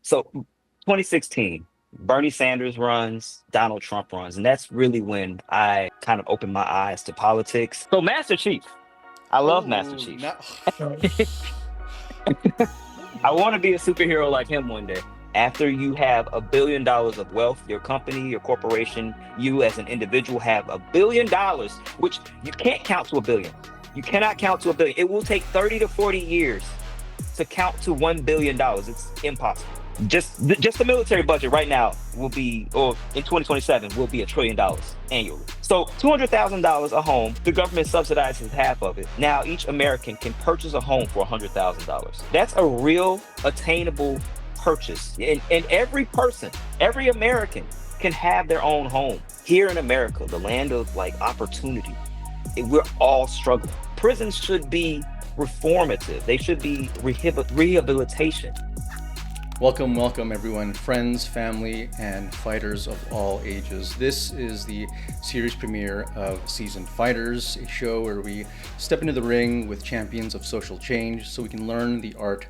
So 2016, Bernie Sanders runs, Donald Trump runs, and that's really when I kind of opened my eyes to politics. So Master Chief, I love Master Oh, Chief. not. I want to be a superhero like him one day. After you have $1 billion of wealth, your company, your corporation, you as an individual have $1 billion, which you can't count to a billion. You cannot count to a billion. It will take 30 to 40 years to count to $1 billion. It's impossible. Just the military budget right now will be, or in 2027 will be $1 trillion annually. So $200,000 a home, the government subsidizes half of it. Now each American can purchase a home for $100,000. That's a real attainable purchase, and every person, every American can have their own home here in America, the land of like opportunity. We're all struggling. Prisons should be reformative. They should be rehabilitation. Welcome, welcome, everyone, friends, family, and fighters of all ages. This is the series premiere of Seasoned Fighters, a show where we step into the ring with champions of social change so we can learn the art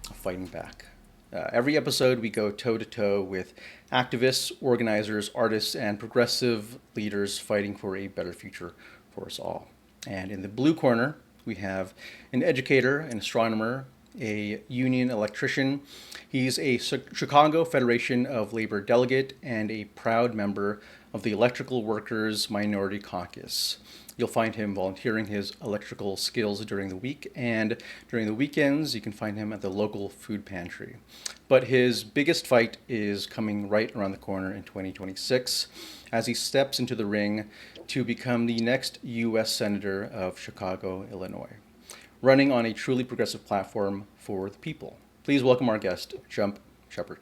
of fighting back. Every episode, we go toe to toe with activists, organizers, artists, and progressive leaders fighting for a better future for us all. And in the blue corner, we have an educator, an astronomer, a union electrician. He's a Chicago Federation of Labor delegate and a proud member of the Electrical Workers Minority Caucus. You'll find him volunteering his electrical skills during the week, and during the weekends, you can find him at the local food pantry. But his biggest fight is coming right around the corner in 2026 as he steps into the ring to become the next U.S. Senator of Chicago, Illinois, running on a truly progressive platform for the people. Please welcome our guest, Jump Shepard.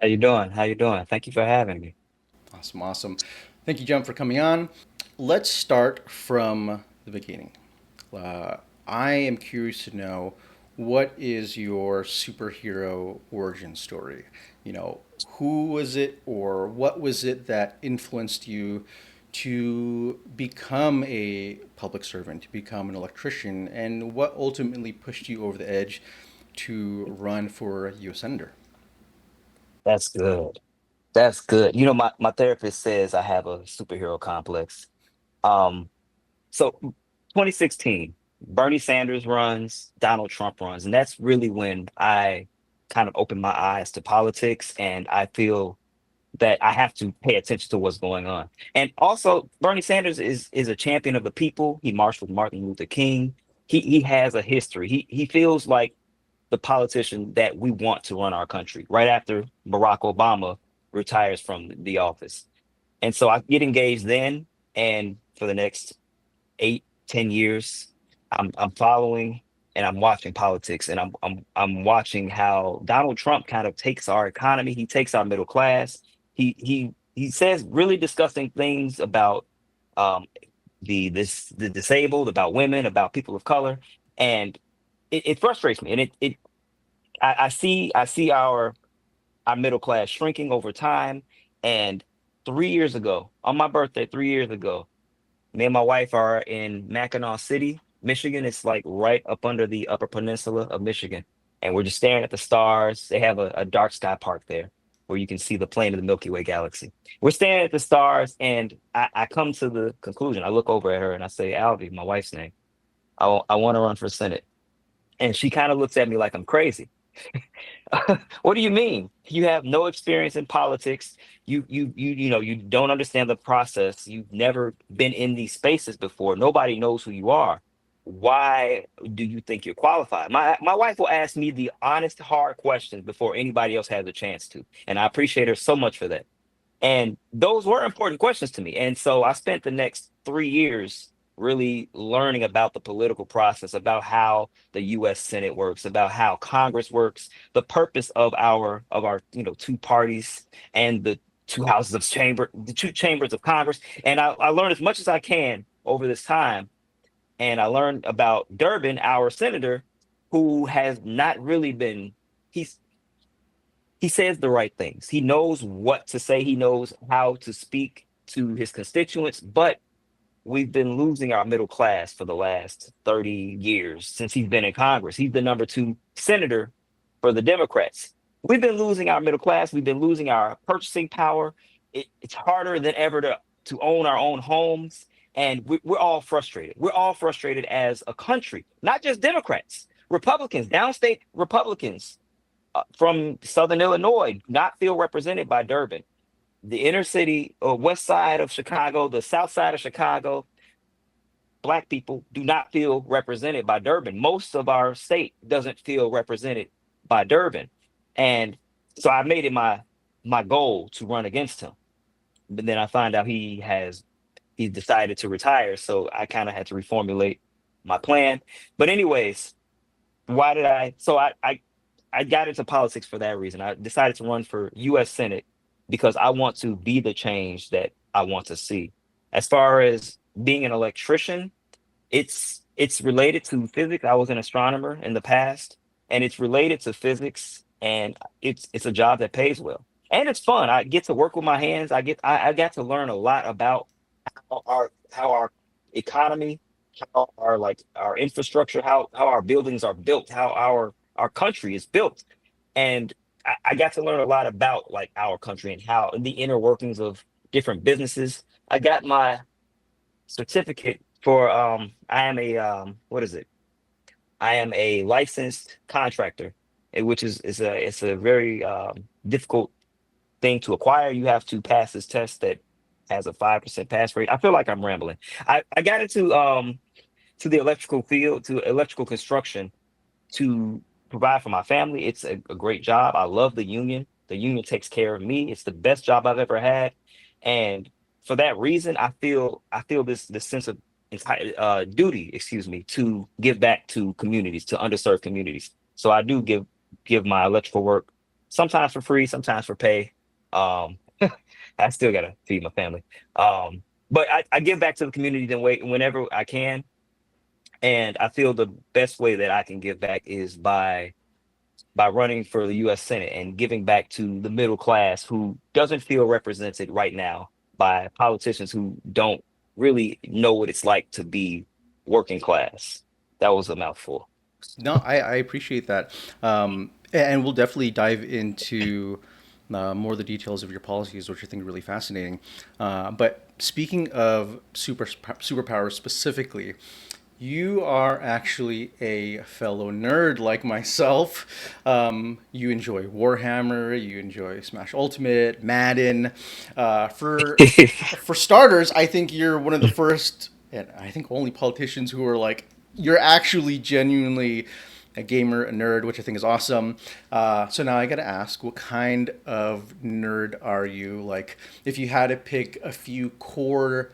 How you doing? How you doing? Thank you for having me. Awesome, awesome. Thank you, Jump, for coming on. Let's start from the beginning. Uh, I am curious to know, what is your superhero origin story? You know, who was it or what was it that influenced you to become a public servant, to become an electrician, and what ultimately pushed you over the edge to run for U.S. Senator? That's good. That's good. My therapist says I have a superhero complex. Um, so 2016, Bernie Sanders runs, Donald Trump runs, and that's really when I kind of opened my eyes to politics, and I feel that I have to pay attention to what's going on. And also, Bernie Sanders is a champion of the people. He marched with Martin Luther King. He has a history. He feels like the politician that we want to run our country right after Barack Obama retires from the office. And so I get engaged then, and for the next 8, 10 years, I'm following and I'm watching politics, and I'm watching how Donald Trump kind of takes our economy, he takes our middle class. He says really disgusting things about um the disabled, about women, about people of color, and it frustrates me. And I see our middle class shrinking over time. And 3 years ago, on my birthday, 3 years ago, me and my wife are in Mackinac City, Michigan. It's like right up under the Upper Peninsula of Michigan. And we're just staring at the stars. They have a dark sky park there where you can see the plane of the Milky Way galaxy. We're staring at the stars, and I come to the conclusion. I look over at her and I say, Alvy, my wife's name, I want to run for Senate. And she kind of looks at me like I'm crazy. What do you mean? You have no experience in politics. You don't understand the process. You've never been in these spaces before. Nobody knows who you are. Why do you think you're qualified? My wife will ask me the honest, hard questions before anybody else has a chance to. And I appreciate her so much for that. And those were important questions to me. And so I spent the next 3 years really learning about the political process, about how the US Senate works, about how Congress works, the purpose of our two parties and the two chambers of Congress. And I learned as much as I can over this time. And I learned about Durbin, our senator, who has not really been, he's he says the right things. He knows what to say. He knows how to speak to his constituents. But we've been losing our middle class for the last 30 years since he's been in Congress. He's the number two senator for the Democrats. We've been losing our middle class. We've been losing our purchasing power. It's harder than ever to own our own homes. And we're all frustrated. We're all frustrated as a country, not just Democrats, Republicans, downstate Republicans from Southern Illinois do not feel represented by Durban. The inner city or west side of Chicago, the south side of Chicago, Black people do not feel represented by Durban. Most of our state doesn't feel represented by Durban. And so I made it my goal to run against him. But then I find out he's decided to retire. So I kind of had to reformulate my plan. But anyways, why did I so I got into politics for that reason. I decided to run for US Senate because I want to be the change that I want to see. As far as being an electrician, it's related to physics. I was an astronomer in the past, and it's related to physics, and it's a job that pays well. And it's fun. I get to work with my hands. I got to learn a lot about how our economy, how our infrastructure, how our buildings are built, how our country is built. And I got to learn a lot about like our country and how the inner workings of different businesses. I got my certificate for I am a what is it? I am a licensed contractor, which is it's a very difficult thing to acquire. You have to pass this test that has a 5% pass rate. I feel like I'm rambling. I got into to the electrical field, to electrical construction, to provide for my family. It's a great job. I love the union. The union takes care of me. It's the best job I've ever had. And for that reason, I feel this sense of duty, excuse me, to give back to communities, to underserved communities. So I do give my electrical work sometimes for free, sometimes for pay. Um, I still gotta feed my family. But I give back to the community in way whenever I can. And I feel the best way that I can give back is by running for the US Senate and giving back to the middle class who doesn't feel represented right now by politicians who don't really know what it's like to be working class. That was a mouthful. No, I appreciate that. And we'll definitely dive into more of the details of your policies, which I think are really fascinating. But speaking of superpowers specifically, you are actually a fellow nerd like myself. You enjoy Warhammer, you enjoy Smash Ultimate, Madden. For starters, I think you're one of the first, and I think only politicians who are like, you're actually genuinely a gamer, a nerd, which I think is awesome. So now I got to ask, what kind of nerd are you? Like, if you had to pick a few core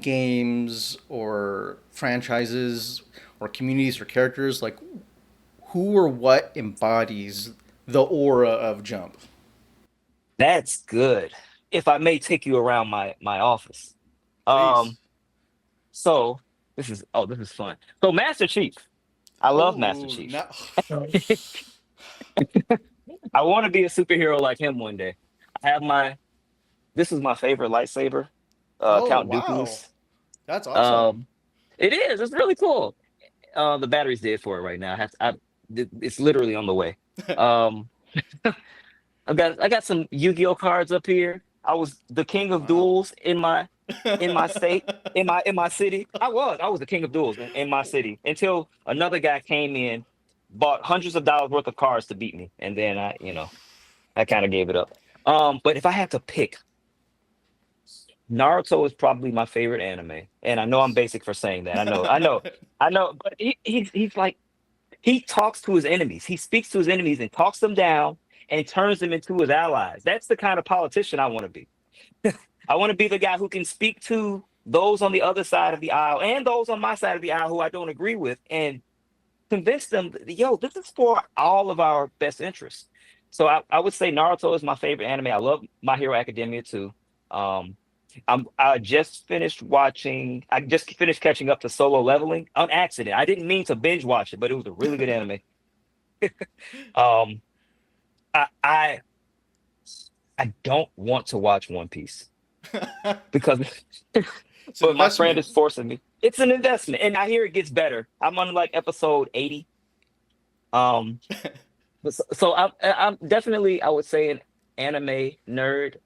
games or franchises or communities or characters, like who or what embodies the aura of Jump? That's good. If I may take you around my office. Um, Please. so this is fun. So Master Chief. I love Master Oh, Chief. no. I want to be a superhero like him one day. I have my This is my favorite lightsaber, Oh, Count wow. Dooku's. That's awesome. Um, it is. It's really cool. The battery's dead for it right now. It's literally on the way. Um, I got some Yu-Gi-Oh cards up here. I was the king of Wow. duels in my state, in my city. I was the king of duels in my city until another guy came in, bought hundreds of dollars worth of cards to beat me, and then I kind of gave it up. But if I had to pick, Naruto is probably my favorite anime, and I know I'm basic for saying that. I know, but he's like he talks to his enemies. He speaks to his enemies and talks them down and turns them into his allies. That's the kind of politician I want to be. I want to be the guy who can speak to those on the other side of the aisle and those on my side of the aisle who I don't agree with and convince them, yo, this is for all of our best interests. So I would say Naruto is my favorite anime. I love My Hero Academia too. Um, I just finished catching up to Solo Leveling on accident. I didn't mean to binge watch it, but it was a really good anime. Um, I I I don't want to watch One Piece because It's an but my friend investment. is forcing me. It's an investment, and I hear it gets better. I'm on like episode 80. Um, So I'm definitely, I would say, an anime nerd.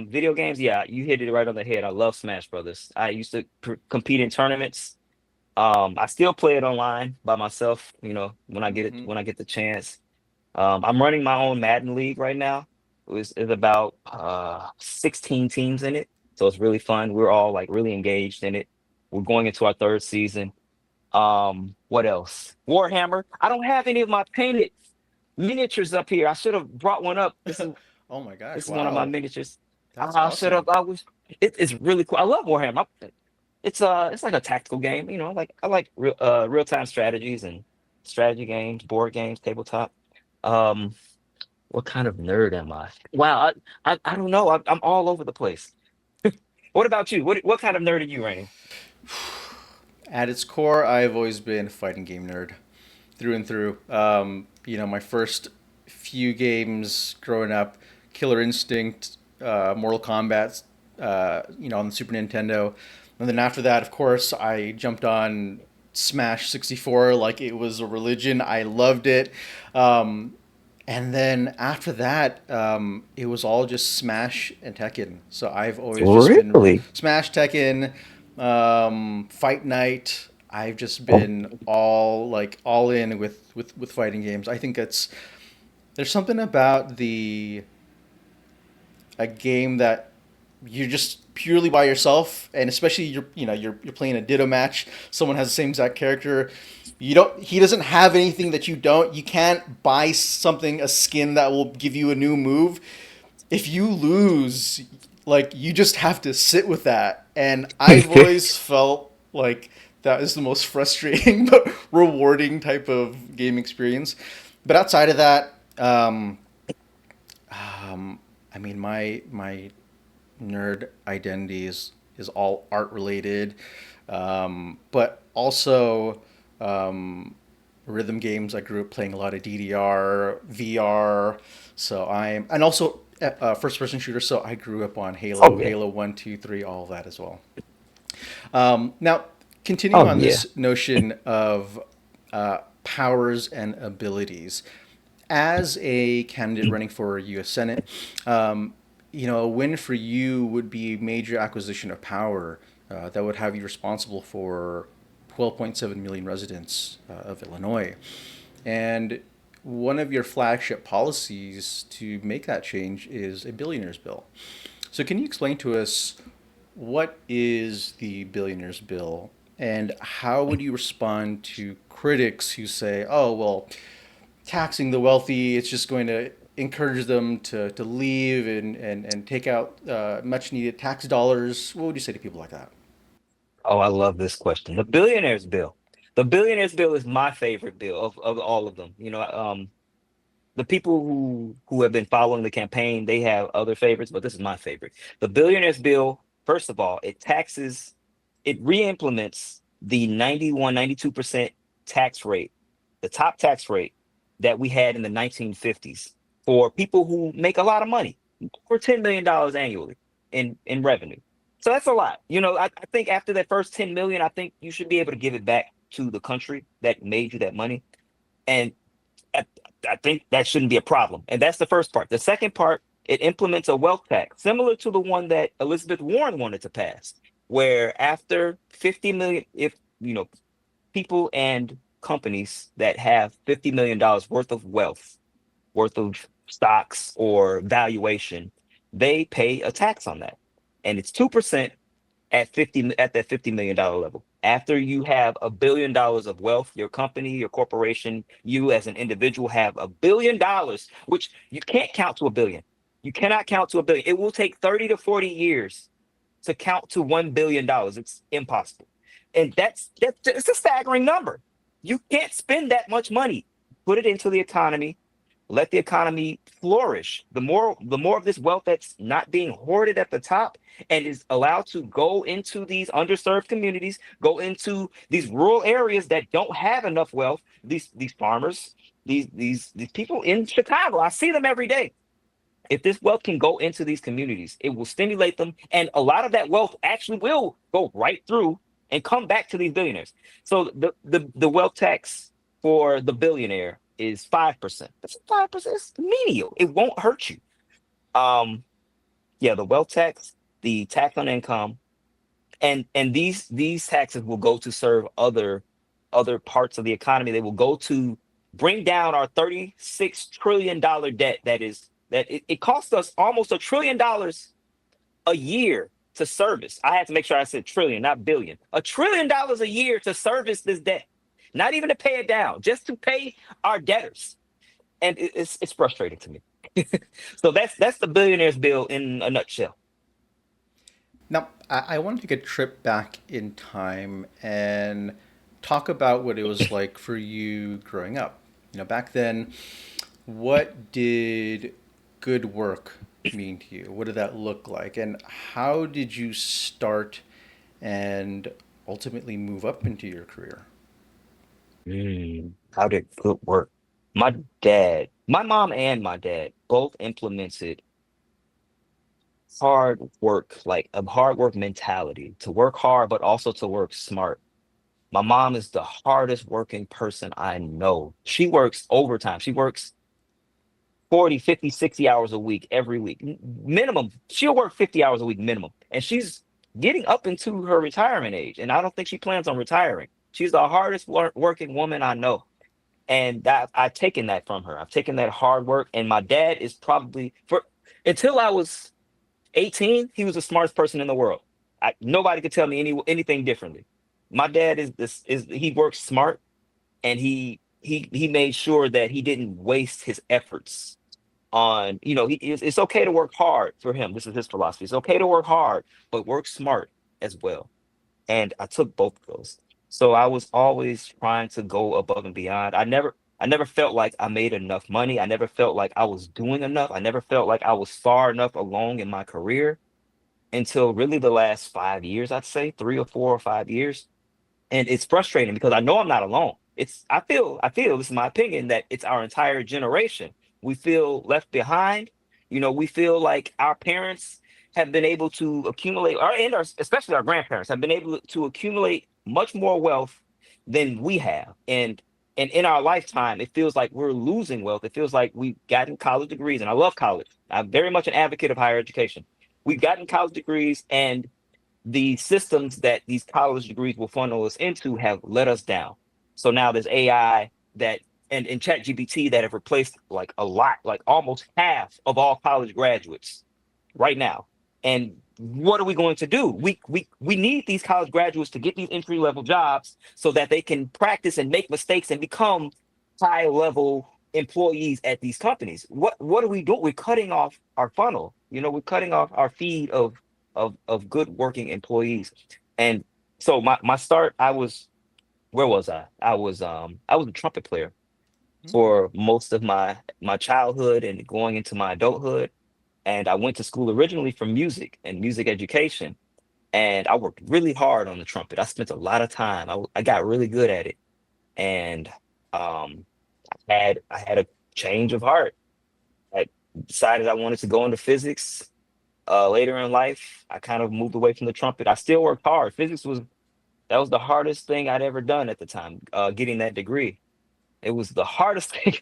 Video games, yeah, you hit it right on the head. I love Smash Brothers. I used to compete in tournaments. I still play it online by myself, when I get it Hmm. when I get the chance. I'm running my own Madden league right now. It's about 16 teams in it, so it's really fun. We're all like really engaged in it. We're going into our third season. What else? Warhammer. I don't have any of my painted miniatures up here. I should have brought one up. This is Oh my gosh! this is one of my Wow, miniatures. that's I should have. awesome. I was. It's really cool. I love Warhammer. It's like a tactical game. Like I like real time strategies and strategy games, board games, tabletop. Um, what kind of nerd am I? Wow, I don't know. I'm all over the place. What about you? What kind of nerd are you, Rainy? At its core, I've always been a fighting game nerd through and through. My first few games growing up, Killer Instinct, Mortal Kombat, on the Super Nintendo. And then after that, of course, I jumped on Smash 64 like it was a religion. I loved it. And then after that, it was all just Smash and Tekken. So I've always just been Really? Smash, Tekken, Fight Night. I've just Oh, been all in with fighting games. I think there's something about the a game that you're just purely by yourself, and especially you're playing a Ditto match. Someone has the same exact character. He doesn't have anything that you don't. You can't buy something, a skin that will give you a new move. If you lose, like, you just have to sit with that. And I've always felt like that is the most frustrating but rewarding type of game experience. But outside of that, um, I mean, my nerd identity is all art related, but also rhythm games. I grew up playing a lot of DDR, VR, so I'm and also first person shooter. So I grew up on oh Halo, yeah. Halo 1, 2, 3, all of that as well. Now, continuing Oh on yeah. this notion of powers and abilities, as a candidate running for U.S. Senate, a win for you would be a major acquisition of power that would have you responsible for 12.7 million residents of Illinois. And one of your flagship policies to make that change is a billionaires bill. So, can you explain to us what is the billionaires bill, and how would you respond to critics who say, oh, well, taxing the wealthy, it's just going to encourage them to leave and take out much needed tax dollars? What would you say to people like that? Oh, I love this question. The billionaires bill. The billionaires bill is my favorite bill of all of them. The people who have been following the campaign, they have other favorites, but this is my favorite. The billionaires bill, first of all, it re-implements the 92% tax rate, the top tax rate that we had in the 1950s for people who make a lot of money, over $10 million annually in revenue. So that's a lot. I think after that first 10 million, I think you should be able to give it back to the country that made you that money. And I, I think that shouldn't be a problem. And that's the first part. The second part, it implements a wealth tax similar to the one that Elizabeth Warren wanted to pass, where after 50 million, if people and companies that have $50 million worth of wealth, worth of stocks or valuation, they pay a tax on that. And it's 2% at that $50 million level. After you have $1 billion of wealth, your company, your corporation, you as an individual have $1 billion, which you can't count to a billion. You cannot count to a billion. It will take 30 to 40 years to count to $1 billion. It's impossible. And that's it's a staggering number. You can't spend that much money. Put it into the economy, let the economy flourish. The more of this wealth that's not being hoarded at the top and is allowed to go into these underserved communities, go into these rural areas that don't have enough wealth. These farmers, these people in Chicago, I see them every day. If this wealth can go into these communities, it will stimulate them, and a lot of that wealth actually will go right through and come back to these billionaires. So the wealth tax for the billionaire, is 5%. That's 5%. It's menial. It won't hurt you. Um, yeah, the wealth tax, the tax on income, and these taxes will go to serve other parts of the economy. They will go to bring down our $36 trillion debt. It costs us almost $1 trillion a year to service. I had to make sure I said trillion, not billion. $1 trillion a year to service this debt, not even to pay it down, just to pay our debtors. And it's frustrating to me. So that's the billionaires bill in a nutshell. Now, I want to take a trip back in time and talk about what it was like for you growing up. Back then, what did good work mean to you? What did that look like? And how did you start and ultimately move up into your career? How did good work? My mom and my dad both implemented hard work, like a hard work mentality, to work hard, but also to work smart. My mom is the hardest working person I know. She works overtime. She works 40, 50, 60 hours a week every week. Minimum. She'll work 50 hours a week minimum. And she's getting up into her retirement age. And I don't think she plans on retiring. She's the hardest working woman I know. And that I've taken that from her. I've taken that hard work. And my dad is probably for until I was 18, he was the smartest person in the world. Nobody could tell me anything differently. My dad is he works smart, and he made sure that he didn't waste his efforts on, it's okay to work hard for him. This is his philosophy. It's okay to work hard, but work smart as well. And I took both of those. So I was always trying to go above and beyond. I never felt like I made enough money. I never felt like I was doing enough. I never felt like I was far enough along in my career until really the last 5 years, I'd say 3 or 4 or 5 years. And it's frustrating because I know I'm not alone. I feel this is my opinion, that it's our entire generation. We feel left behind. We feel like our parents have been able to accumulate, especially our grandparents have been able to accumulate much more wealth than we have. And in our lifetime, it feels like we're losing wealth. It feels like we've gotten college degrees, and I love college. I'm very much an advocate of higher education. We've gotten college degrees, and the systems that these college degrees will funnel us into have let us down. So now there's AI that and ChatGPT that have replaced like a lot, like almost half of all college graduates right now. And what are we going to do? We need these college graduates to get these entry level jobs so that they can practice and make mistakes and become high level employees at these companies. What are we doing? We're cutting off our funnel. We're cutting off our feed of good working employees. And so my start, where was I? I was a trumpet player Hmm. for most of my childhood and going into my adulthood. And I went to school originally for music and music education. And I worked really hard on the trumpet. I spent a lot of time. I got really good at it. And um, I had a change of heart. I decided I wanted to go into physics. Later in life, I kind of moved away from the trumpet. I still worked hard. That was the hardest thing I'd ever done at the time, getting that degree. It was the hardest thing,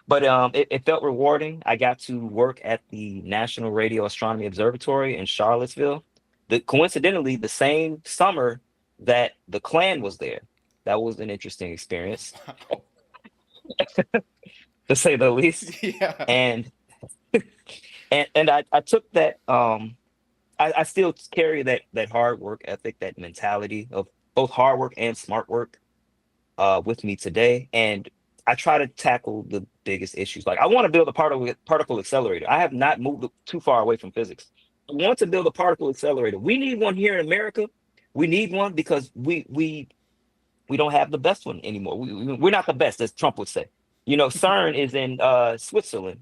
but it felt rewarding. I got to work at the National Radio Astronomy Observatory in Charlottesville. Coincidentally, the same summer that the Klan was there. That was an interesting experience, Wow. to say the least. Yeah. And and I took that. I still carry that hard work ethic, that mentality of both hard work and smart work with me today. And I try to tackle the biggest issues. Like I want to build a particle accelerator. I have not moved too far away from physics. I want to build a particle accelerator. We need one here in America. We need one because we don't have the best one anymore. We're not the best, as Trump would say. CERN is in Switzerland.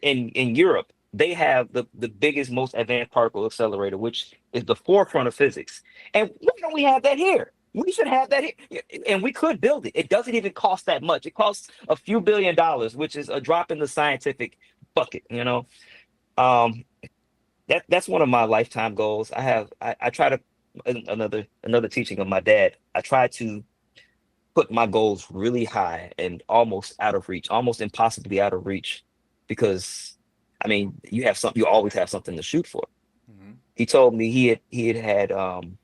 In Europe, they have the biggest, most advanced particle accelerator, which is the forefront of physics. And why don't we have that here? We should have that here, and we could build it. It doesn't even cost that much. It costs a few $1 billion, which is a drop in the scientific bucket. Um, that's one of my lifetime goals. I have I try to another teaching of my dad. I try to put my goals really high and almost out of reach, almost impossibly out of reach, because I mean, you always have something to shoot for. Hmm. He told me he had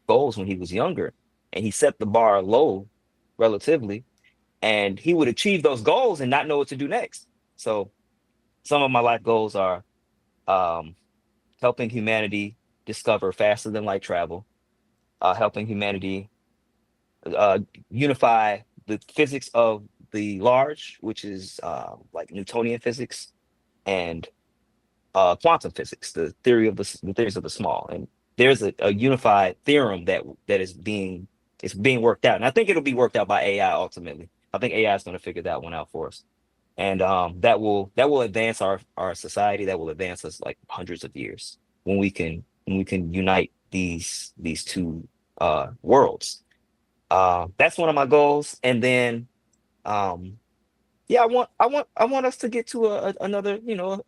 goals when he was younger, and he set the bar low relatively, and he would achieve those goals and not know what to do next. So some of my life goals are um, helping humanity discover faster than light travel, helping humanity uh, unify the physics of the large, which is like Newtonian physics, and quantum physics, the theories of the small. And there's a unified theorem that is being worked out, and I think it'll be worked out by AI ultimately. I think AI is going to figure that one out for us, and that will advance our society. That will advance us like hundreds of years when we can unite these two worlds. That's one of my goals. And then um yeah, I want us to get to another,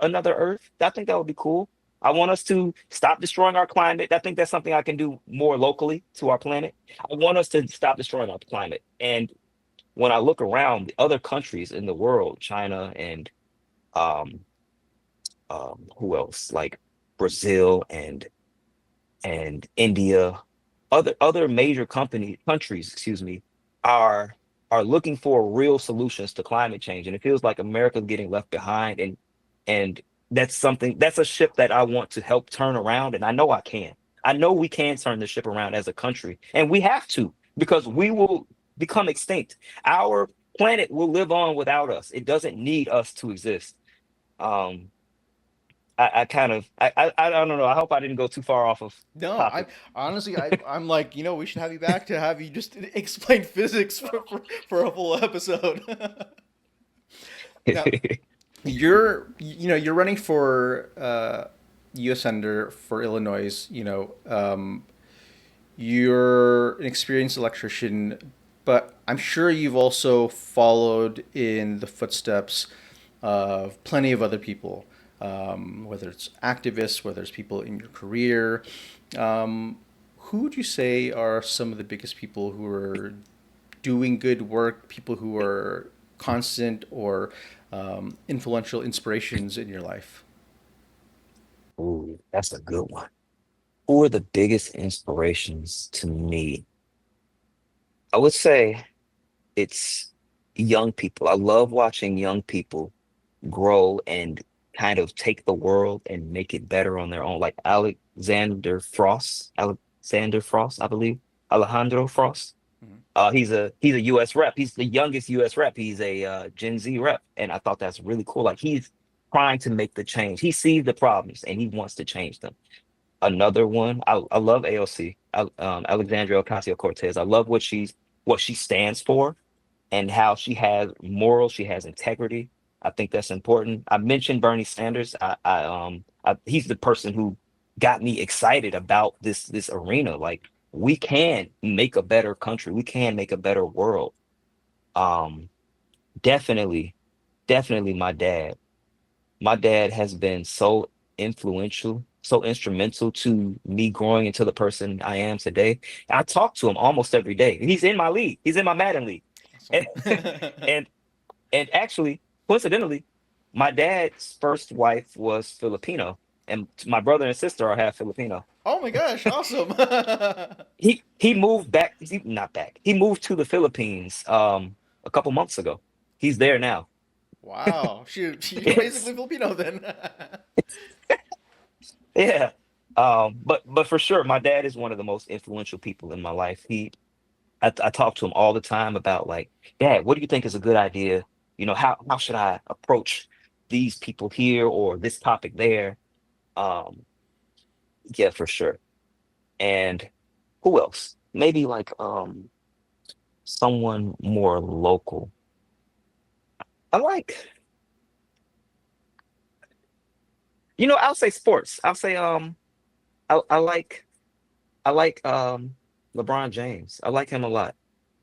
another Earth. I think that would be cool. I want us to stop destroying our climate. I think that's something I can do more locally to our planet. I want us to stop destroying our climate. And when I look around the other countries in the world, China and um who else? Like Brazil and India, other major countries, excuse me, are are looking for real solutions to climate change, and it feels like America's getting left behind, and that's a ship that I want to help turn around, and I know I can. I know we can turn the ship around as a country, and we have to because we will become extinct. Our planet will live on without us. It doesn't need us to exist. Um, I kind of I don't know. I hope I didn't go too far off of No, I topic. honestly, I'm like, we should have you back to have you just explain physics for a full episode. Now, you're running for U.S. Senator for Illinois. You're an experienced electrician, but I'm sure you've also followed in the footsteps of plenty of other people, whether it's activists, whether it's people in your career. Um, who would you say are some of the biggest people who are doing good work, people who are constant or influential inspirations in your life? Ooh, that's a good one. Who are the biggest inspirations to me? I would say it's young people. I love watching young people grow and kind of take the world and make it better on their own. Like Alexander Frost, I believe. Alejandro Frost. Mhm. He's a US rep. He's the youngest US rep. He's a Gen Z rep. And I thought that's really cool. Like he's trying to make the change. He sees the problems and he wants to change them. Another one, I love AOC, Alexandria Ocasio-Cortez. I love what she stands for and how she has morals, she has integrity. I think that's important. I mentioned Bernie Sanders. He's the person who got me excited about this arena. Like we can make a better country. We can make a better world. Um, definitely, definitely my dad. My dad has been so influential, so instrumental to me growing into the person I am today. I talk to him almost every day. He's in my league. He's in my Madden league. Awesome. And and and actually, coincidentally, my dad's first wife was Filipino, and my brother and sister are half Filipino. Oh my gosh, awesome. He moved back, not back. He moved to the Philippines a couple months ago. He's there now. Wow. You're basically Yes. Filipino then. Yeah. But for sure, my dad is one of the most influential people in my life. I talk to him all the time about like, Dad, what do you think is a good idea? How should I approach these people here or this topic there? Um, yeah, for sure. And who else? Maybe like someone more local. I like, I'll say sports. I'll say I like I like LeBron James. I like him a lot.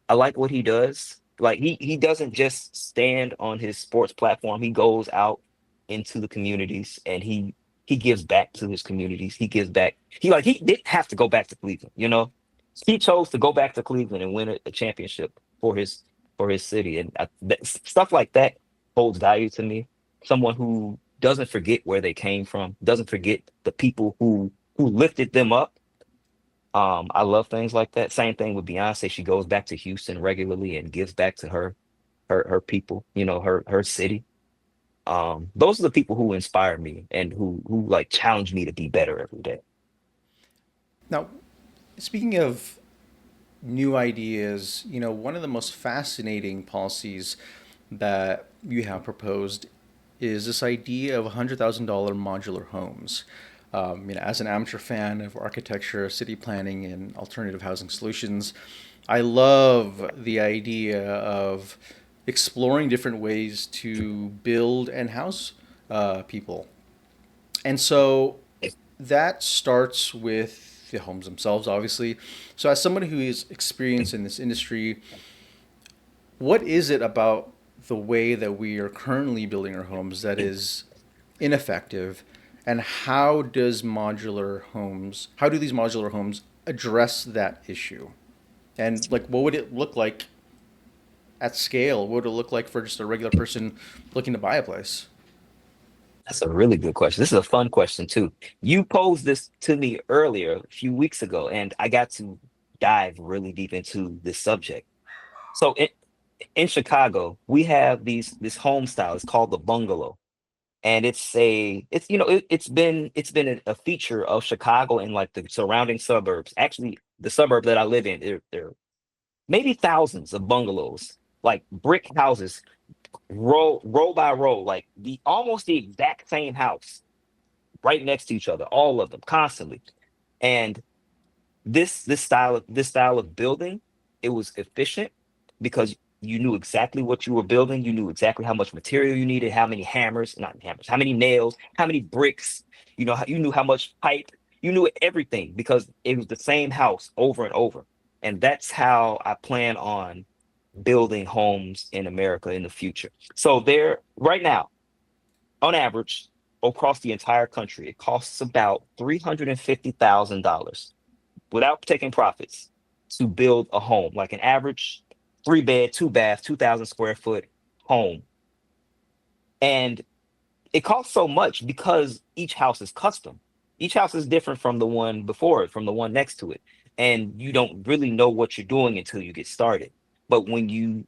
I like what he does. Like he doesn't just stand on his sports platform. He goes out into the communities and he gives back to his communities. He gives back. He didn't have to go back to Cleveland. He chose to go back to Cleveland and win a championship for his for his city. And stuff like that holds value to me. Someone who doesn't forget where they came from, doesn't forget the people who lifted them up. I love things like that. Same thing with Beyonce. She goes back to Houston regularly and gives back to her people, her city. Those are the people who inspire me and who like challenge me to be better every day. Now, speaking of new ideas, one of the most fascinating policies that you have proposed is this idea of $100,000 modular homes. As an amateur fan of architecture, city planning, and alternative housing solutions, I love the idea of exploring different ways to build and house people. And so that starts with the homes themselves, obviously. So, as someone who is experienced in this industry, what is it about the way that we are currently building our homes that is ineffective, and how do these modular homes address that issue? And like, what would it look like at scale? What would it look like for just a regular person looking to buy a place? That's a really good question. This is a fun question too. You posed this to me earlier, a few weeks ago, and I got to dive really deep into this subject. So in Chicago, we have this home style. It's called the bungalow, and it's been a feature of Chicago and like the surrounding suburbs. Actually, the suburb that I live in, there are maybe thousands of bungalows, like brick houses, row by row, like the almost the exact same house, right next to each other, all of them constantly. And this style of building, it was efficient because you knew exactly what you were building. You knew exactly how much material you needed, how many hammers, not hammers, how many nails, how many bricks. You knew how much pipe. You knew everything because it was the same house over and over. And that's how I plan on building homes in America in the future. So there, right now, on average, across the entire country, it costs about $350,000 without taking profits to build a home, like an average 3 bed, 2 bath, 2,000 square foot home. And it costs so much because each house is custom. Each house is different from the one before it, from the one next to it. And you don't really know what you're doing until you get started. But when you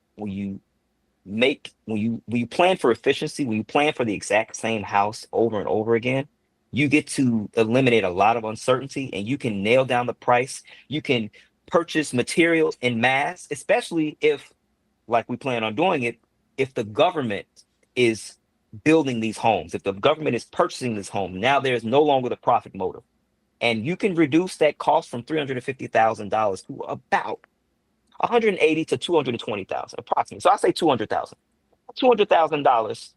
plan for efficiency, when you plan for the exact same house over and over again, you get to eliminate a lot of uncertainty and you can nail down the price. You can purchase materials in mass, especially if, like we plan on doing it, if the government is building these homes, if the government is purchasing this home, now there's no longer the profit motive. And you can reduce that cost from $350,000 to about 180 to 220,000 approximately. So I say 200,000. $200,000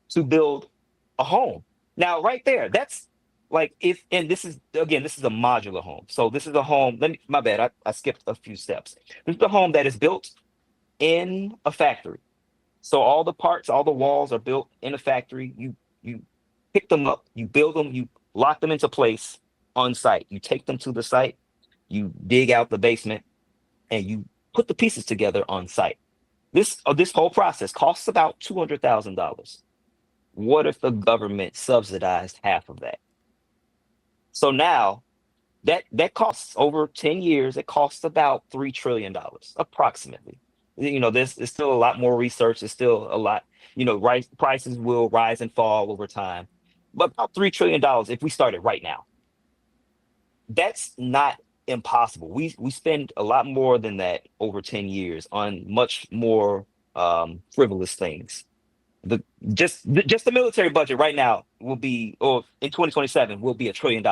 to build a home. Now, right there, that's like if, and this is again, this is a modular home. So this is a home. My bad, I skipped a few steps. This is a home that is built in a factory. So all the parts, all the walls are built in a factory. You pick them up, you build them, you lock them into place on site. You take them to the site, you dig out the basement, and you put the pieces together on site. This whole process costs about $200,000. What if the government subsidized half of that? So now that costs over 10 years, it costs about $3 trillion approximately. There's still a lot more research. There's still a lot, prices will rise and fall over time. But about $3 trillion if we started right now. That's not impossible. We spend a lot more than that over 10 years on much more frivolous things. The just the military budget right now will be, or in 2027 will be $1 trillion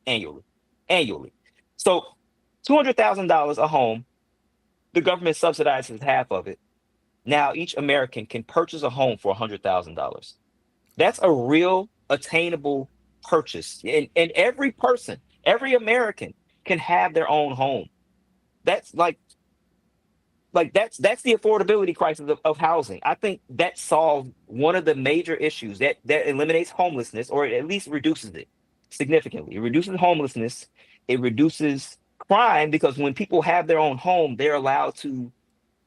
annually. Annually. So $200,000 a home, the government subsidizes half of it. Now each American can purchase a home for $100,000. That's a real attainable purchase. And every person, every American can have their own home. That's that's the affordability crisis of housing. I think that solved one of the major issues that eliminates homelessness, or it at least reduces it significantly. It reduces homelessness, it reduces crime because when people have their own home, they're allowed to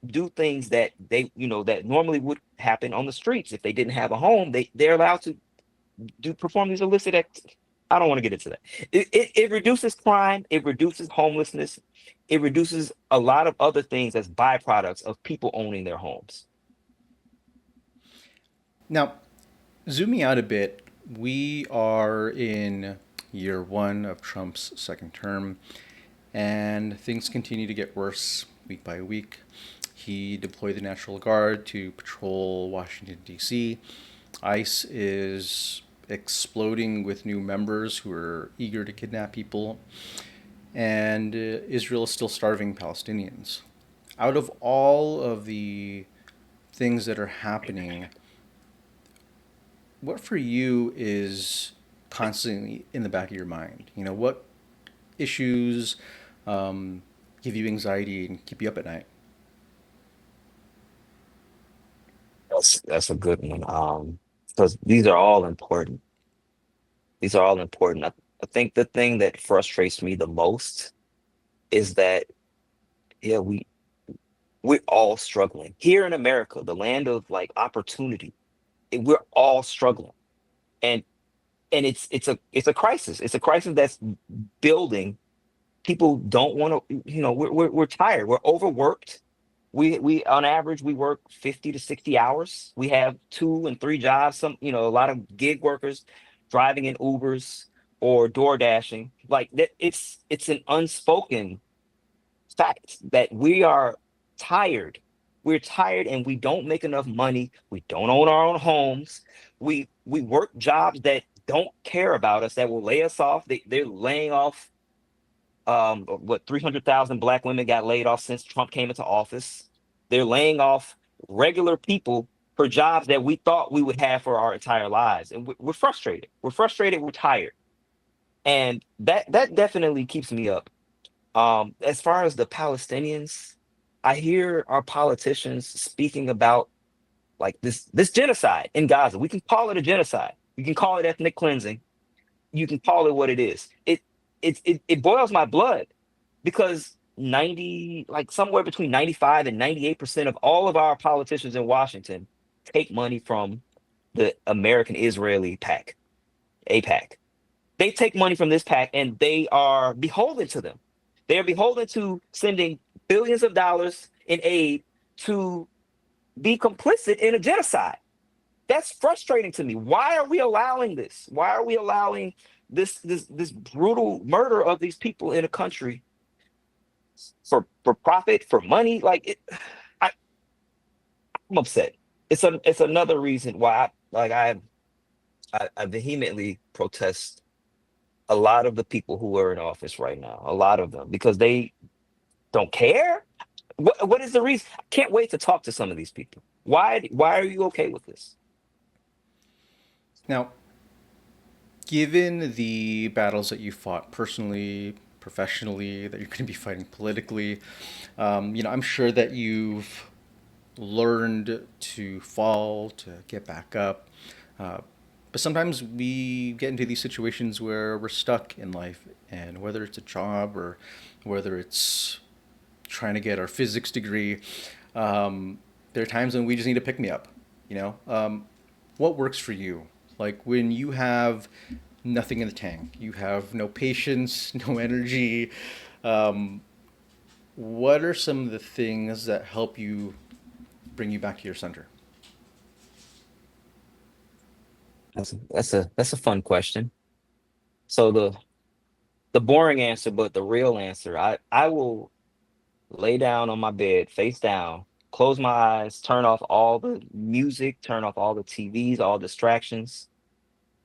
do things that they, that normally would happen on the streets. If they didn't have a home, they're allowed to perform these illicit I don't want to get into that. It reduces crime, it reduces homelessness, it reduces a lot of other things as byproducts of people owning their homes. Now, zooming out a bit, we are in year one of Trump's second term, and things continue to get worse week by week. He deployed the National Guard to patrol Washington, D.C. ICE is exploding with new members who are eager to kidnap people, and Israel is still starving Palestinians. Out of all of the things that are happening, what for you is constantly in the back of your mind? What issues give you anxiety and keep you up at night? That's a good one. Because these are all important. These are all important. I think the thing that frustrates me the most is that, yeah, we're all struggling here in America, the land of like opportunity. We're all struggling, and it's a crisis. It's a crisis that's building. People don't want to, we're tired. We're overworked. We on average we work 50 to 60 hours. We have 2 and 3 jobs. Some, a lot of gig workers driving in Ubers or door dashing. Like that, it's an unspoken fact that we are tired. We're tired and we don't make enough money. We don't own our own homes. We work jobs that don't care about us, that will lay us off. They're laying off, what, 300,000 black women got laid off since Trump came into office. They're laying off regular people for jobs that we thought we would have for our entire lives. And we're frustrated. We're frustrated. We're tired. And that definitely keeps me up. As far as the Palestinians, I hear our politicians speaking about like this genocide in Gaza. We can call it a genocide. We can call it ethnic cleansing. You can call it what it is. It boils my blood because 90, like somewhere between 95 and 98% of all of our politicians in Washington take money from the American Israeli pack, AIPAC. They take money from this pack and they are beholden to them. They are beholden to sending billions of dollars in aid to be complicit in a genocide. That's frustrating to me. Why are we allowing this? Why are we allowing this brutal murder of these people in a country for profit, for money? Like I, I'm upset. It's another reason why I vehemently protest a lot of the people who are in office right now. A lot of them because they don't care. What is the reason? I can't wait to talk to some of these people. Why are you okay with this? Now, given the battles that you fought personally, professionally, that you're going to be fighting politically, I'm sure that you've learned to fall, to get back up. Uh, but sometimes we get into these situations where we're stuck in life, and whether it's a job or whether it's trying to get our physics degree, there are times when we just need to pick me up. What works for you? Like when you have nothing in the tank, you have no patience, no energy. Um, what are some of the things that help you bring you back to your center? That's a fun question. So the boring answer, but the real answer, I will lay down on my bed, face down, close my eyes, turn off all the music, turn off all the TVs, all distractions,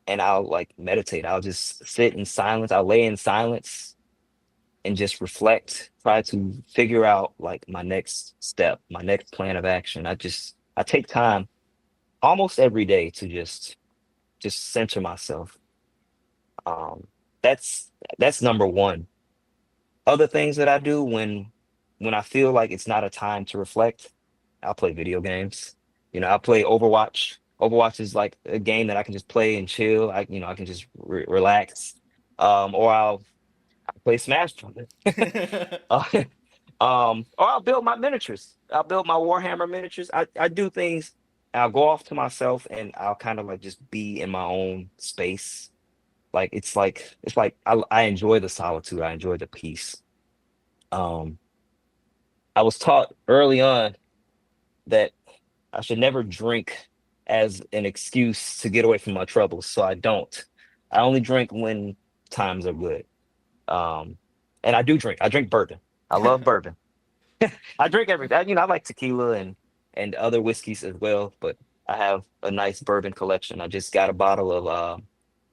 and I'll like meditate. I'll just sit in silence. I'll lay in silence and just reflect, try to figure out like my next step, my next plan of action. I take time almost every day to just center myself. Um, that's number one. Other things that I do when I feel like it's not a time to reflect, I'll play video games. I'll play Overwatch. Overwatch is like a game that I can just play and chill. I can just relax. Or I'll play Smash Brothers. Uh, Or I'll build my miniatures. I'll build my Warhammer miniatures. I do things. I'll go off to myself and I'll kind of like just be in my own space. Like I enjoy the solitude. I enjoy the peace. Um, I was taught early on that I should never drink as an excuse to get away from my troubles. So I don't. I only drink when times are good. Um, and I do drink. I drink bourbon. I love bourbon. I drink everything. I like tequila and other whiskeys as well, but I have a nice bourbon collection. I just got a bottle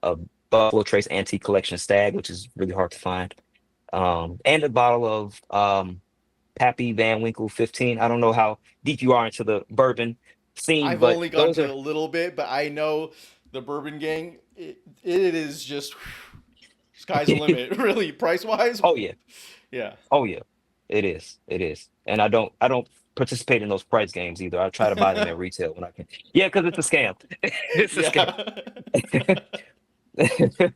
of Buffalo Trace Antique Collection Stag, which is really hard to find. And a bottle of Pappy Van Winkle 15. I don't know how deep you are into the bourbon scene, I've but only gone those to are a little bit, but I know the Bourbon Gang. It is just sky's the limit, really, price wise. oh yeah, Yeah, oh yeah, it is, it is. And I don't participate in those price games either. I try to buy them at retail when I can. Yeah, because it's a scam. It's a scam.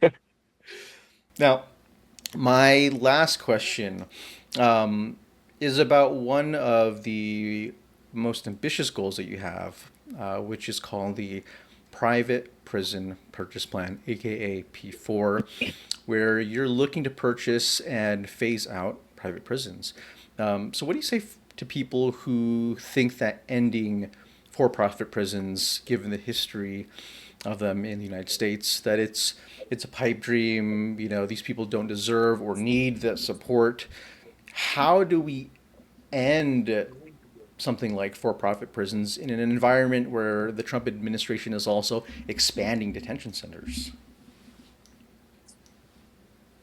yeah. Now, my last question um, is about one of the most ambitious goals that you have, which is called the Private Prison Purchase Plan, aka P4, where you're looking to purchase and phase out private prisons. So, what do you say to people who think that ending for profit prisons, given the history of them in the United States, that it's a pipe dream. These people don't deserve or need that support. How do we end something like for-profit prisons in an environment where the Trump administration is also expanding detention centers?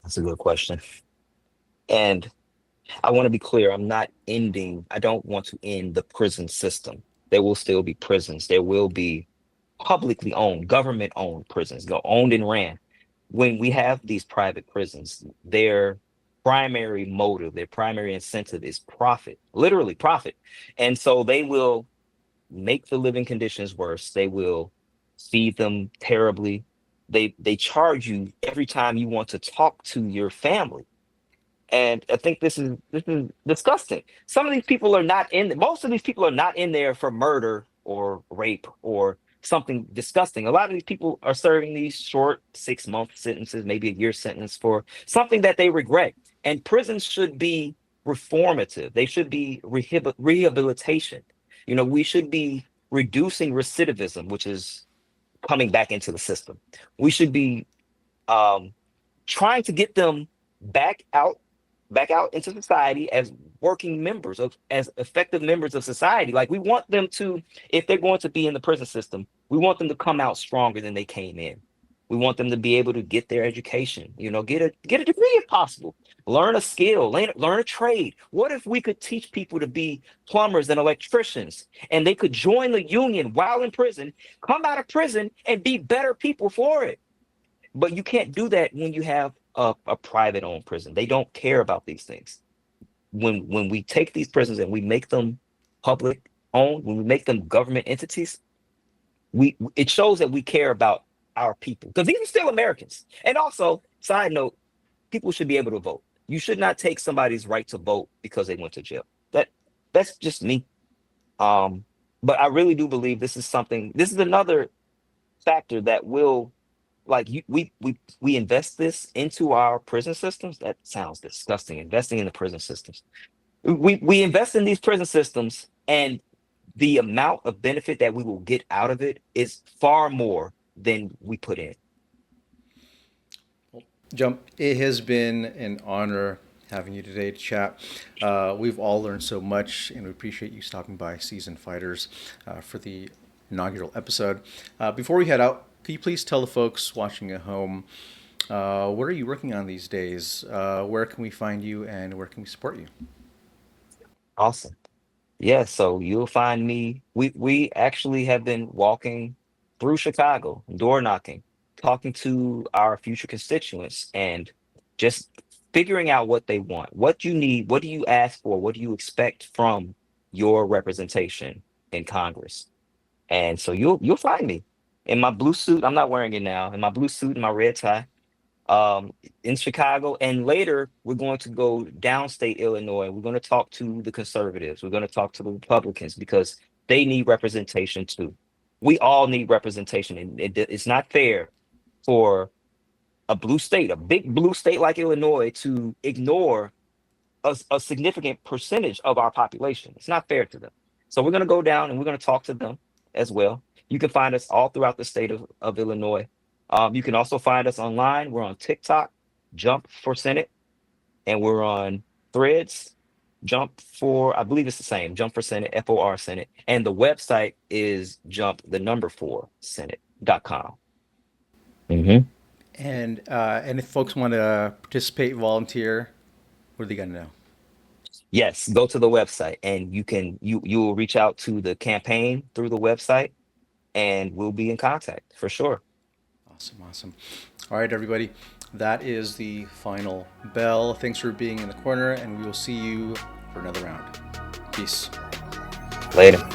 That's a good question. And I want to be clear, I don't want to end the prison system. There will still be prisons. There will be publicly owned, government owned prisons, owned and ran. When we have these private prisons, their primary motive, their primary incentive is profit, literally profit. And so they will make the living conditions worse. They will feed them terribly. They charge you every time you want to talk to your family. And I think this is disgusting. Some of these people are not in. Most of these people are not in there for murder or rape or something disgusting. A lot of these people are serving these short 6 month sentences, maybe a year sentence for something that they regret. And prisons should be reformative. They should be rehabilitation. We should be reducing recidivism, which is coming back into the system. We should be um, trying to get them back out back out into society as working members of as effective members of society. Like we want them to, if they're going to be in the prison system, we want them to come out stronger than they came in. We want them to be able to get their education, get a degree if possible, learn a skill, learn a trade. What if we could teach people to be plumbers and electricians and they could join the union while in prison, come out of prison and be better people for it? But you can't do that when you have a private owned prison. They don't care about these things. When we take these prisons and we make them public owned, when we make them government entities, we it shows that we care about our people because these are still Americans. And also, side note, people should be able to vote. You should not take somebody's right to vote because they went to jail. That's just me. But I really do believe this is another factor that will we invest this into our prison systems. That sounds disgusting. Investing in the prison systems. We invest in these prison systems, and the amount of benefit that we will get out of it is far more than we put in. Jump, it has been an honor having you today to chat. We've all learned so much, and we appreciate you stopping by Seasoned Fighters for the inaugural episode. Before we head out, could you please tell the folks watching at home what are you working on these days? Where can we find you, and where can we support you? Awesome. Yeah, so you'll find me. We actually have been walking through Chicago, door knocking, talking to our future constituents, and just figuring out what they want, what you need, what do you ask for, what do you expect from your representation in Congress. And so you'll find me in my blue suit. I'm not wearing it now. In my blue suit and my red tie, um, in Chicago. And later, we're going to go downstate Illinois. We're going to talk to the conservatives. We're going to talk to the Republicans because they need representation too. We all need representation. And it's not fair for a blue state, a big blue state like Illinois, to ignore a significant percentage of our population. It's not fair to them. So we're going to go down and we're going to talk to them as well. You can find us all throughout the state of Illinois. You can also find us online. We're on TikTok, Jump for Senate, and we're on Threads, Jump for, I believe it's the same, Jump for Senate, FOR Senate. And the website is jump, the number 4 Senate.com. Mm-hmm. And if folks want to participate, volunteer, what are they gonna know? Yes, go to the website and you will reach out to the campaign through the website and we'll be in contact for sure. Awesome, awesome. All right, everybody, that is the final bell. Thanks for being in the corner, and we will see you for another round. Peace. Later.